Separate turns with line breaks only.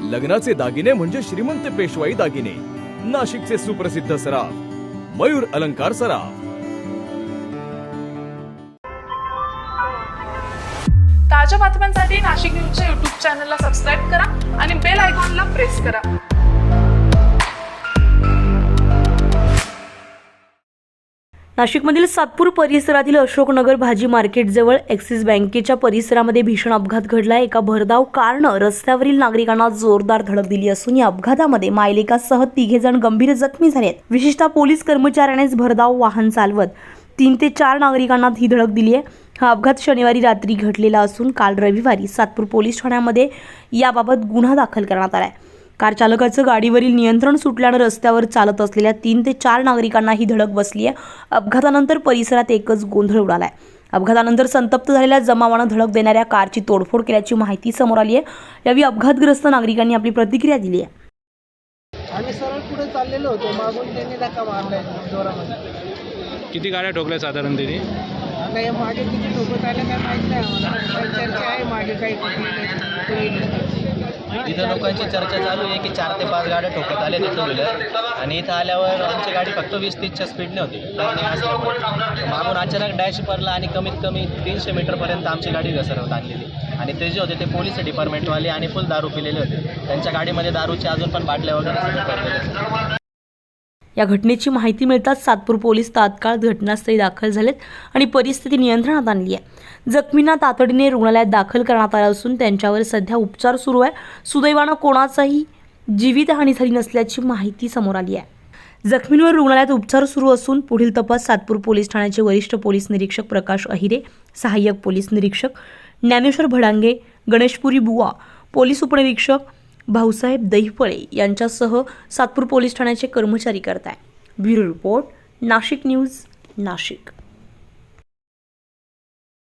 लग्नाचे दागिने म्हणजे श्रीमंत पेशवाई दागिने, नाशिकचे सुप्रसिद्ध सराफ मयूर अलंकार सराफ।
ताज्या बातम्यांसाठी नाशिक न्यूजच्या YouTube चॅनलला सबस्क्राईब करा आणि बेल आयकॉनला प्रेस करा।
नाशिकमधील सातपूर परिसरातील अशोकनगर भाजी मार्केटजवळ ॲक्सिस बँकेच्या परिसरामध्ये भीषण अपघात घडला। एका भरधाव कारनं रस्त्यावरील नागरिकांना जोरदार धडक दिली असून या अपघातामध्ये मायलेकासह 3 जण गंभीर जखमी झाले आहेत। विशेषतः पोलीस कर्मचाऱ्यानेच भरधाव वाहन चालवत 3 ते 4 नागरिकांना ही धडक दिली आहे। हा अपघात शनिवारी रात्री घडलेला असून काल रविवारी सातपूर पोलीस ठाण्यामध्ये याबाबत गुन्हा दाखल करण्यात आला आहे। कार चालकाचं गाडीवरील नियंत्रण सुटल्यानं रस्त्यावर चालत असलेल्या 3 ते 4 नागरिकांना ही धडक बसली आहे। अपघातानंतर परिसरात एकच गोंधळ उडाला आहे। अपघातानंतर संतप्त झालेल्या जमावानं धडक देणाऱ्या कारची तोडफोड केल्याची माहिती समोर आली आहे। यावेळी अपघातग्रस्त नागरिकांनी आपली प्रतिक्रिया दिली आहे।
आम्ही सरळ पुढे चाललेलो होतो, मागून त्यांनी धक्का मारलाय जोरामध्ये।
किती गाड्या ठोकल्या साधारण त्यांनी?
आता हे मागे किती ठोकत आले काय माहित नाही आम्हाला, पण चर्चा आहे मागे काही ठोकले।
इथं लोकांची चर्चा चालू आहे की 4 ते 5 गाड्या ठोकत आले ते टू व्हीलर, आणि इथं आल्यावर आमची गाडी फक्त 20-30च्या स्पीडने होती टर्निंग असल्यामुळे। मागून अचानक डॅश पडला आणि कमीत कमी 300 मीटरपर्यंत आमची गाडी घसरवत आणलेली, आणि ते जे होते ते पोलीस डिपार्टमेंटवाले आणि फुल दारू पिलेले होते। त्यांच्या गाडीमध्ये दारूचे अजून पण बाटल्या वगैरे सगळे पडलेले।
या घटनेची माहिती मिळताच सातपूर पोलीस तात्काळ घटनास्थळी दाखल झालेत आणि परिस्थिती नियंत्रणात आणली आहे। जखमींना तातडीने रुग्णालयात दाखल करण्यात आलं असून त्यांच्यावर सध्या उपचार सुरू आहे। सुदैवानं कोणाचाही जीवितहानी झाली नसल्याची माहिती समोर आली आहे। जखमींवर रुग्णालयात उपचार सुरू असून पुढील तपास सातपूर पोलीस ठाण्याचे वरिष्ठ पोलीस निरीक्षक प्रकाश अहिरे, सहाय्यक पोलीस निरीक्षक ज्ञानेश्वर भडांगे, गणेशपुरी बुवा, पोलीस उपनिरीक्षक भाऊसाहेब दहिफळे यांच्यासह सातपूर पोलीस ठाण्याचे कर्मचारी करत आहेत। Bureau report, Nashik news, Nashik.